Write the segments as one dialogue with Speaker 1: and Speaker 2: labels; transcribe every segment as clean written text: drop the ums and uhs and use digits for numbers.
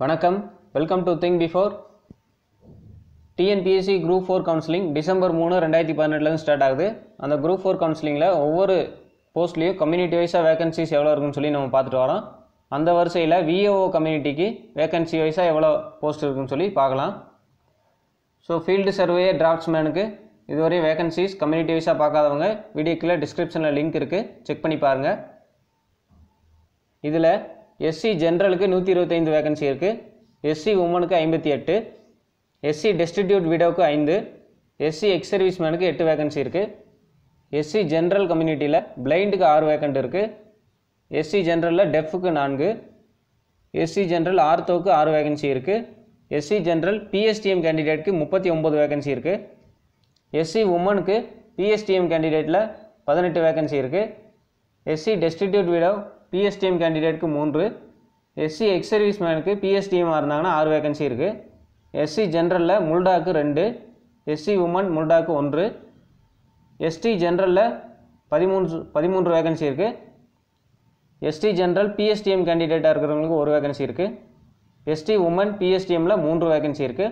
Speaker 1: வணக்கம், welcome to think before. TNPSC group 4 counselling December 3, 2018 start ஆகுது. அந்த குரூப் 4 கவுன்சிலிங்கில் ஒவ்வொரு போஸ்ட்லேயும் கம்யூனிட்டி வைஸாக வேகன்சிஸ் எவ்வளோ இருக்குன்னு சொல்லி நம்ம பார்த்துட்டு வரோம். அந்த வரிசையில் விஏஓ கம்யூனிட்டிக்கு வேகன்சி வைஸாக எவ்வளோ போஸ்ட் இருக்குன்னு சொல்லி பார்க்கலாம். ஸோ ஃபீல்டு சர்வே டிராஃப்ட்ஸ்மேனுக்கு இதுவரையும் வேகன்சிஸ் கம்யூனிட்டி வைஸாக பார்க்காதவங்க வீடியோக்குள்ளே டிஸ்கிரிப்ஷனில் லிங்க் இருக்குது, செக் பண்ணி பாருங்கள். இதில் எஸ்சி ஜென்ரலுக்கு 125 வேகன்சி இருக்குது, எஸ்சி உமனுக்கு 58, எஸ்சி டெஸ்டிடியூட் விடோவுக்கு 5, எஸ்சி எக்ஸ் சர்வீஸ் மேனுக்கு 8 வேகன்சி இருக்குது. எஸ்சி ஜென்ரல் கம்யூனிட்டியில் பிளைண்டுக்கு 6 வேகண்ட் இருக்குது, எஸ்சி ஜென்ரலில் டெஃப்க்கு 4, எஸ்சி ஜென்ரல் ஆர்த்தோவுக்கு 6 வேகன்சி இருக்குது, எஸ்சி ஜென்ரல் பிஎஸ்டிஎம் கேண்டிடேட்டுக்கு 39 வேகன்சி இருக்குது, எஸ்சி உமனுக்கு பிஎஸ்டிஎம் கேண்டிடேட்டில் 18 வேகன்சி இருக்குது, எஸ்சி டெஸ்டிடியூட் விடோ பிஎஸ்டிஎம் கேண்டிடேட்டுக்கு 3, எஸ்சி எக்ஸ் சர்வீஸ் மேனுக்கு பிஎஸ்டிஎம்மாக இருந்தாங்கன்னா 6 வேகன்சி இருக்குது, எஸ்சி ஜென்ரலில் முல்டாக்கு 2, எஸ்சி உமன் முல்டாக்கு 1, எஸ்டி ஜென்ரலில் 13 வேகன்சி இருக்குது, எஸ்டி ஜென்ரல் பிஎஸ்டிஎம் கேண்டிடேட்டாக இருக்கிறவங்களுக்கு 1 வேகன்சி இருக்குது, எஸ்டி உமன் பிஎஸ்டிஎம்மில் 3 வேகன்சி இருக்குது,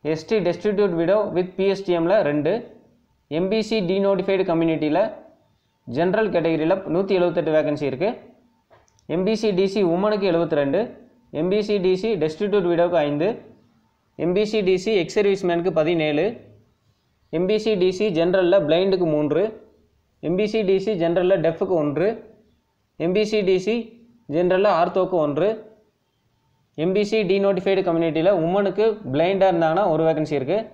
Speaker 1: எஸ்டி டெஸ்டிடியூட் விடோ வித் பிஎஸ்டிஎம்மில் 2, எம்பிசி டிநோட்டிஃபைடு கம்யூனிட்டியில் ஜென்ரல் கேட்டகரியில் 178 வேகன்சி இருக்குது, எம்பிசி டிசி உமனுக்கு 72, எம்பிசி டிசி டெஸ்டிடியூட் விடோவுக்கு 5, எம்பிசி டிசி எக்ஸ் சர்வீஸ் மேனுக்கு 17, எம்பிசி டிசி ஜென்ரலில் பிளைண்டுக்கு 3, எம்பிசி டிசி ஜென்ரலில் டெஃப்க்கு 1, எம்பிசி டிசி ஜென்ரலில் ஆர்த்தோக்கு 1, எம்பிசி டிநோட்டிஃபைடு கம்யூனிட்டியில் உமனுக்கு பிளைண்டாக இருந்தாங்கன்னா 1 வேகன்சி இருக்குது,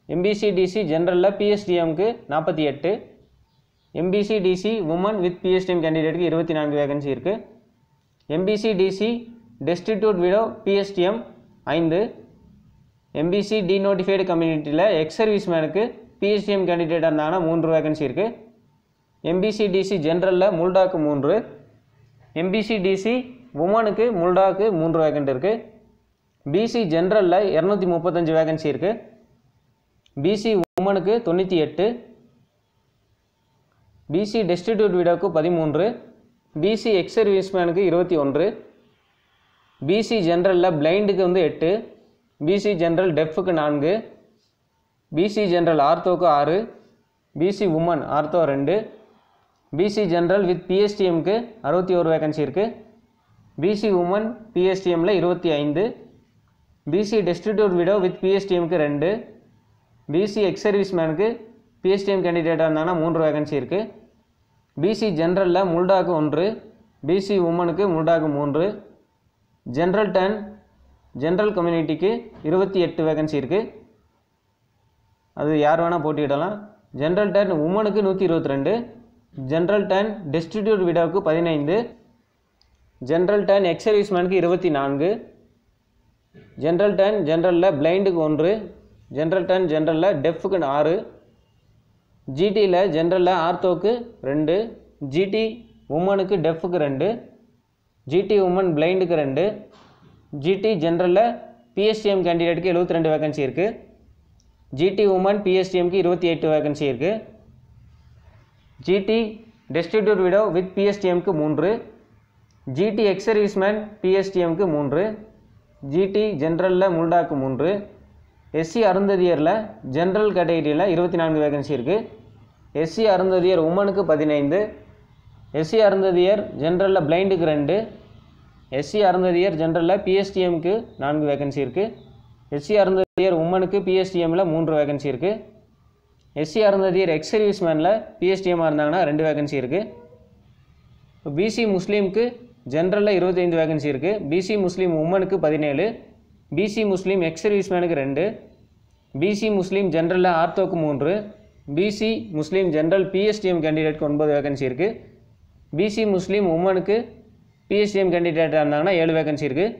Speaker 1: எம்பிசி டிசி ஜென்ரலில் பிஎஸ்டிஎம்க்கு 48, MBC DC women with PSTM கேண்டிடேட்டுக்கு 24 வேகன்சி இருக்குது, MBC DC destitute widow PSTM 5, MBC denotified கம்யூனிட்டியில் எக்ஸ் சர்வீஸ் மேனுக்கு பிஎஸ்டிஎம் கேண்டிடேட்டாக இருந்தாங்கன்னா 3 வேகன்சி இருக்குது, எம்பிசி டிசி ஜென்ரலில் முல்டாக்கு 3, எம்பிசி டிசி உமனுக்கு முல்டாக்கு 3 வேகன்ட் இருக்குது, பிசி ஜென்ரலில் 235 வேகன்சி இருக்குது, பிசி உமனுக்கு 98, பிசி டெஸ்டிடியூட் விடோவுக்கு 13, பிசி எக்ஸ் சர்வீஸ் மேனுக்கு 21, பிசி ஜென்ரலில் பிளைண்டுக்கு 8, பிசி ஜென்ரல் டெஃப்க்கு 4, பிசி ஜென்ரல் ஆர்த்தோவுக்கு 6, BC women ortho 2, BC general with பிஎஸ்டிஎம்க்கு 61 வேகன்சி இருக்குது, பிசி உமன் பிஎஸ்டிஎம்மில் 25, பிசி டெஸ்டிடியூட் விடோ வித் பிஎஸ்டிஎம்க்கு 2, பிசி எக்ஸ் சர்வீஸ் மேனுக்கு பிஎஸ்டிஎம் கேண்டிடேட்டாக இருந்தாங்கன்னா 3 வேகன்சி இருக்குது, பிசி ஜென்ரலில் முல்டாக்கு 1, பிசி உமனுக்கு முல்டாக்கு 3, ஜென்ரல் 10 ஜென்ரல் கம்யூனிட்டிக்கு 28 வேகன்சி இருக்குது, அது யார் வேணால் போட்டியிடலாம். ஜென்ரல் 10 உமனுக்கு 122, ஜென்ரல் 10 டெஸ்டிடியூட் விடோவுக்கு 15, ஜென்ரல் 10 எக்ஸ் சர்வீஸ் மேனுக்கு 24, ஜென்ரல் 10 ஜென்ரலில் பிளைண்டுக்கு 1, ஜென்ரல் 10 ஜென்ரலில் டெஃப்க்கு 6, ஜிடியில் ஜென்ரலில் ஆர்த்தோக்கு 2, ஜிடி உமனுக்கு டெஃப்க்கு 2, ஜிடி உமன் பிளைண்டுக்கு 2, ஜிடி ஜென்ரலில் பிஎஸ்டிஎம் கேண்டிடேட்டுக்கு 72 வேகன்சி இருக்குது, ஜிடி உமன் பிஎஸ்டிஎம்க்கு 28 வேகன்சி இருக்குது, ஜிடி டெஸ்டிடியூட் விடோ வித் பிஎஸ்டிஎம்க்கு 3, ஜிடி எக்ஸ் சர்வீஸ் மேன் பிஎஸ்டிஎம்க்கு 3, ஜிடி ஜென்ரலில் முல்டாக்கு 3, எஸ்சி அருந்ததியரில் ஜென்ரல் கேட்டகரியில் 24 வேகன்சி இருக்குது, எஸ்சி அருந்ததியர் உமனுக்கு 15, எஸ்சி அருந்ததியர் ஜென்ரலில் பிளைண்டுக்கு 2, எஸ்சி அருந்ததியர் ஜென்ரலில் பிஎஸ்டிஎம்க்கு 4 வேகன்சி இருக்குது, எஸ்சி அருந்ததியர் உமனுக்கு பிஎஸ்டிஎம்மில் 3 வேகன்சி இருக்குது, எஸ்சி அருந்ததியர் எக்ஸ் சர்வீஸ் மேனில் பிஎஸ்டிஎம்மாக இருந்தாங்கன்னா 2 வேகன்சி இருக்குது. பிசி முஸ்லீமுக்கு ஜென்ரலில் 25 வேகன்சி இருக்குது, பிசி முஸ்லீம் உமனுக்கு 17, பிசி முஸ்லீம் எக்ஸ் சர்வீஸ் மேனுக்கு 2, பிசி முஸ்லீம் ஜென்ரலில் ஆர்த்தோக்கு 3, பிசி முஸ்லீம் ஜென்ரல் பிஎஸ்டிஎம் கேண்டிடேட்டுக்கு 9 வேகன்சி இருக்குது, பிசி முஸ்லீம் உமனுக்கு பிஎஸ்டிஎம் கேண்டிடேட்டாக இருந்தாங்கன்னா 7 வேகன்சி இருக்குது.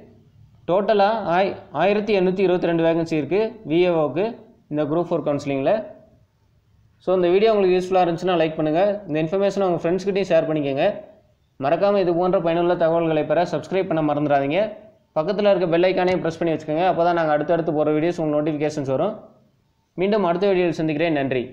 Speaker 1: டோட்டலாக 1822 வேகன்சி இருக்குது விஏஓக்கு இந்த குரூப் 4 கவுன்சிலிங்கில். ஸோ இந்த வீடியோ உங்களுக்கு யூஸ்ஃபுல்லாக இருந்துச்சுன்னா லைக் பண்ணுங்கள், இந்த இன்ஃபர்மேஷனை உங்கள் ஃப்ரெண்ட்ஸ்கிட்டையும் ஷேர் பண்ணிக்கோங்க. மறக்காமல் இது போன்ற பயனுள்ள தகவல்களை பெற சப்ஸ்கிரைப் பண்ண மறந்துடாதீங்க. பக்கத்தில் இருக்க பெல் ஐக்கானையும் ப்ரெஸ் பண்ணி வச்சுக்கோங்க, அப்போ தான் நாங்கள் அடுத்தடுத்து போகிற வீடியோஸ் உங்களுக்கு நோட்டிஃபிகேஷன்ஸ் வரும். மீண்டும் அடுத்த வீடியோவில் சந்திக்கிறேன். நன்றி.